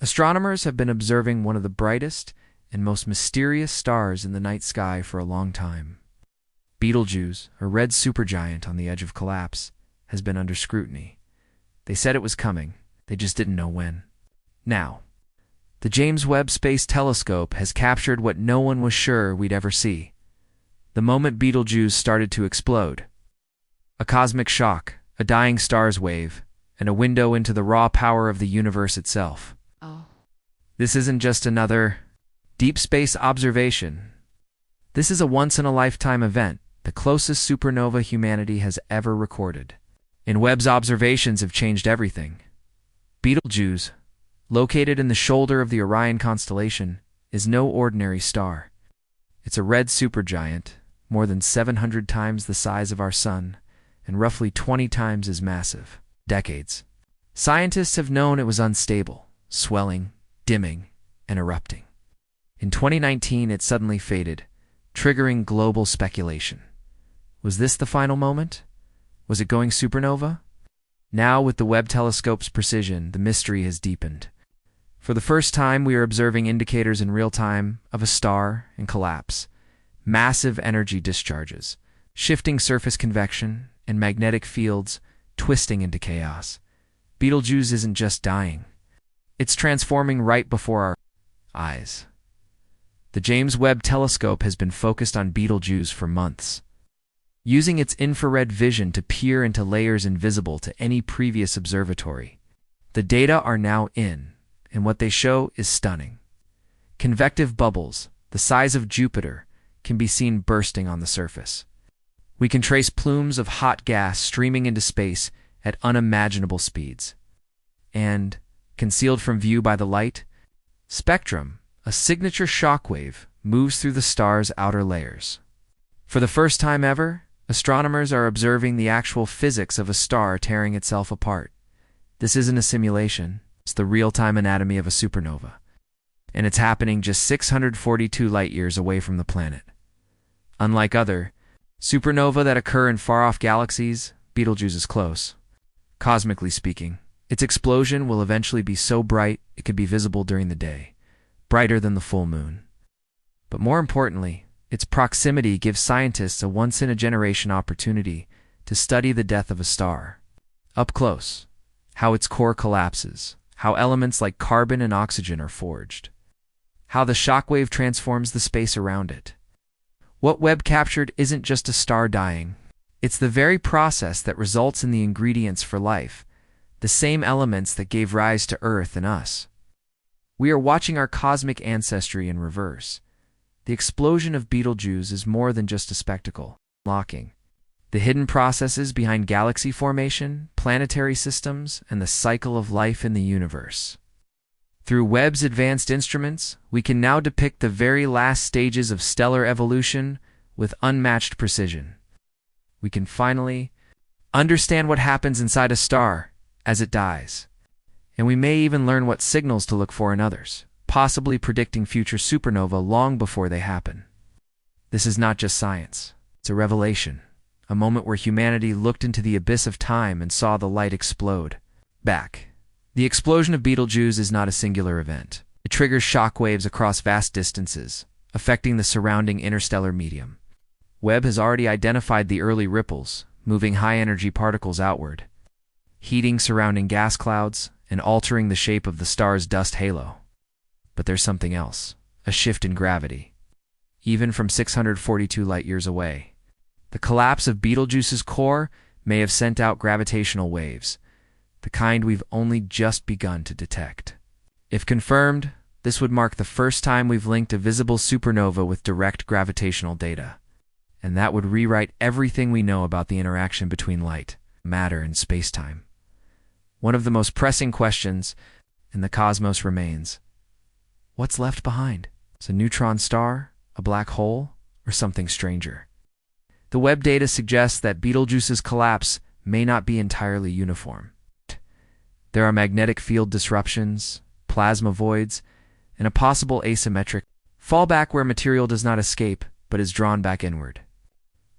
Astronomers have been observing one of the brightest and most mysterious stars in the night sky for a long time. Betelgeuse, a red supergiant on the edge of collapse, has been under scrutiny. They said it was coming, they just didn't know when. Now, the James Webb Space Telescope has captured what no one was sure we'd ever see. The moment Betelgeuse started to explode. A cosmic shock, a dying star's wave, and a window into the raw power of the universe itself. This isn't just another deep space observation. This is a once-in-a-lifetime event, the closest supernova humanity has ever recorded. And Webb's observations have changed everything. Betelgeuse, located in the shoulder of the Orion constellation, is no ordinary star. It's a red supergiant, more than 700 times the size of our Sun, and roughly 20 times as massive. Decades. Scientists have known it was unstable, swelling, dimming, and erupting. In 2019, it suddenly faded, triggering global speculation. Was this the final moment? Was it going supernova? Now, with the Webb Telescope's precision, the mystery has deepened. For the first time, we are observing indicators in real time of a star in collapse, massive energy discharges, shifting surface convection, and magnetic fields twisting into chaos. Betelgeuse isn't just dying. It's transforming right before our eyes. The James Webb Telescope has been focused on Betelgeuse for months, using its infrared vision to peer into layers invisible to any previous observatory. The data are now in, and what they show is stunning. Convective bubbles, the size of Jupiter, can be seen bursting on the surface. We can trace plumes of hot gas streaming into space at unimaginable speeds. And, concealed from view by the light, spectrum, a signature shockwave, moves through the star's outer layers. For the first time ever, astronomers are observing the actual physics of a star tearing itself apart. This isn't a simulation, it's the real-time anatomy of a supernova. And it's happening just 642 light-years away from the planet. Unlike other supernovae that occur in far-off galaxies, Betelgeuse is close. Cosmically speaking, its explosion will eventually be so bright it could be visible during the day, brighter than the full moon. But more importantly, its proximity gives scientists a once-in-a-generation opportunity to study the death of a star. Up close, how its core collapses, how elements like carbon and oxygen are forged, how the shockwave transforms the space around it. What Webb captured isn't just a star dying. It's the very process that results in the ingredients for life, the same elements that gave rise to Earth and us. We are watching our cosmic ancestry in reverse. The explosion of Betelgeuse is more than just a spectacle. Unlocking the hidden processes behind galaxy formation, planetary systems, and the cycle of life in the universe. Through Webb's advanced instruments, we can now depict the very last stages of stellar evolution with unmatched precision. We can finally understand what happens inside a star as it dies. And we may even learn what signals to look for in others, possibly predicting future supernova long before they happen. This is not just science. It's a revelation, a moment where humanity looked into the abyss of time and saw the light explode. Back. The explosion of Betelgeuse is not a singular event. It triggers shockwaves across vast distances, affecting the surrounding interstellar medium. Webb has already identified the early ripples, moving high-energy particles outward, heating surrounding gas clouds, and altering the shape of the star's dust halo. But there's something else, a shift in gravity. Even from 642 light-years away, the collapse of Betelgeuse's core may have sent out gravitational waves, the kind we've only just begun to detect. If confirmed, this would mark the first time we've linked a visible supernova with direct gravitational data. And that would rewrite everything we know about the interaction between light, matter, and space-time. One of the most pressing questions in the cosmos remains: what's left behind? Is a neutron star, a black hole, or something stranger? The Webb data suggests that Betelgeuse's collapse may not be entirely uniform. There are magnetic field disruptions, plasma voids, and a possible asymmetric fallback where material does not escape but is drawn back inward.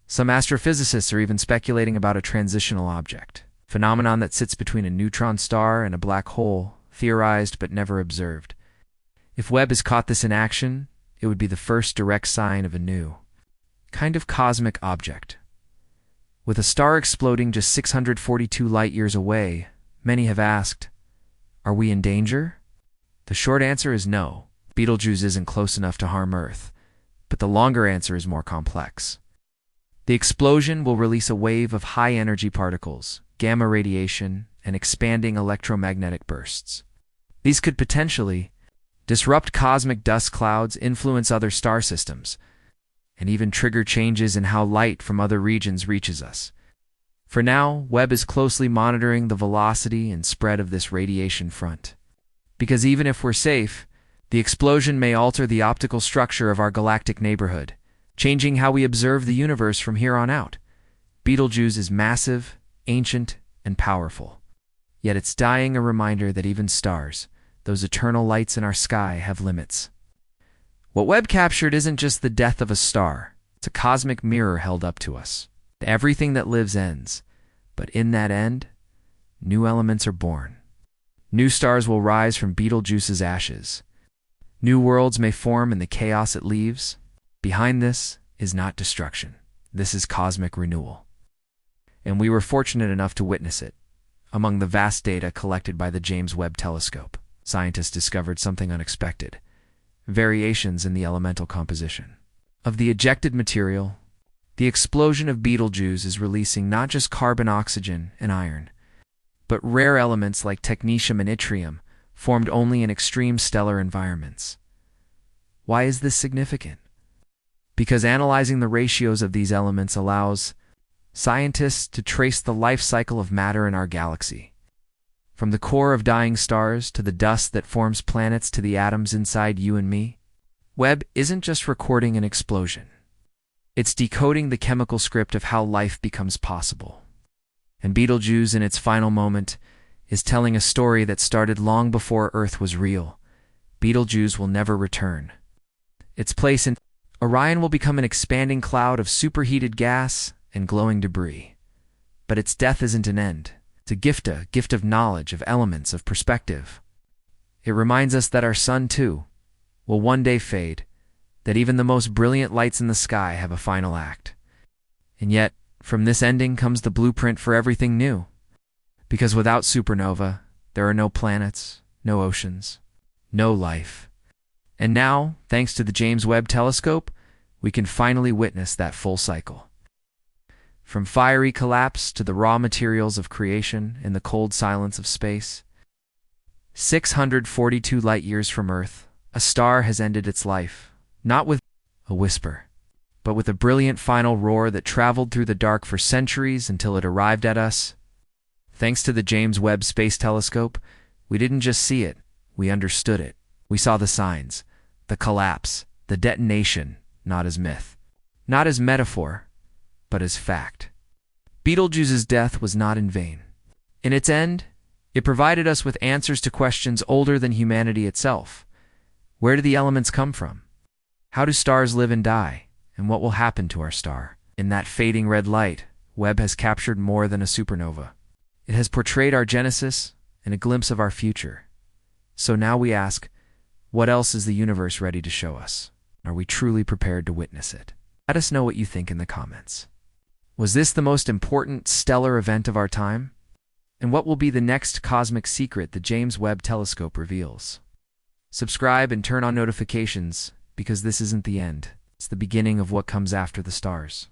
Some astrophysicists are even speculating about a transitional object, phenomenon that sits between a neutron star and a black hole, theorized but never observed. If Webb has caught this in action, it would be the first direct sign of a new kind of cosmic object. With a star exploding just 642 light-years away, many have asked, are we in danger? The short answer is no. Betelgeuse isn't close enough to harm Earth, but the longer answer is more complex. The explosion will release a wave of high-energy particles, gamma radiation, and expanding electromagnetic bursts. These could potentially disrupt cosmic dust clouds, influence other star systems, and even trigger changes in how light from other regions reaches us. For now, Webb is closely monitoring the velocity and spread of this radiation front. Because even if we're safe, the explosion may alter the optical structure of our galactic neighborhood, changing how we observe the universe from here on out. Betelgeuse is massive, ancient, and powerful. Yet it's dying a reminder that even stars, those eternal lights in our sky, have limits. What Webb captured isn't just the death of a star, it's a cosmic mirror held up to us. Everything that lives ends, but in that end, new elements are born. New stars will rise from Betelgeuse's ashes. New worlds may form in the chaos it leaves. Behind this is not destruction. This is cosmic renewal. And we were fortunate enough to witness it. Among the vast data collected by the James Webb Telescope, scientists discovered something unexpected: variations in the elemental composition of the ejected material. The explosion of Betelgeuse is releasing not just carbon, oxygen, and iron, but rare elements like technetium and yttrium, formed only in extreme stellar environments. Why is this significant? Because analyzing the ratios of these elements allows scientists to trace the life cycle of matter in our galaxy. From the core of dying stars to the dust that forms planets to the atoms inside you and me, Webb isn't just recording an explosion. It's decoding the chemical script of how life becomes possible. And Betelgeuse, in its final moment, is telling a story that started long before Earth was real. Betelgeuse will never return. Its place in Orion will become an expanding cloud of superheated gas and glowing debris. But its death isn't an end. It's a gift of knowledge, of elements, of perspective. It reminds us that our sun, too, will one day fade, that even the most brilliant lights in the sky have a final act. And yet, from this ending comes the blueprint for everything new. Because without supernova, there are no planets, no oceans, no life. And now, thanks to the James Webb Telescope, we can finally witness that full cycle. From fiery collapse to the raw materials of creation in the cold silence of space. 642 light-years from Earth, a star has ended its life, not with a whisper, but with a brilliant final roar that traveled through the dark for centuries until it arrived at us. Thanks to the James Webb Space Telescope, we didn't just see it, we understood it. We saw the signs, the collapse, the detonation, not as myth, not as metaphor, but as fact. Betelgeuse's death was not in vain. In its end, it provided us with answers to questions older than humanity itself. Where do the elements come from? How do stars live and die? And what will happen to our star? In that fading red light, Webb has captured more than a supernova. It has portrayed our genesis and a glimpse of our future. So now we ask, what else is the universe ready to show us? Are we truly prepared to witness it? Let us know what you think in the comments. Was this the most important stellar event of our time? And what will be the next cosmic secret the James Webb Telescope reveals? Subscribe and turn on notifications, because this isn't the end. It's the beginning of what comes after the stars.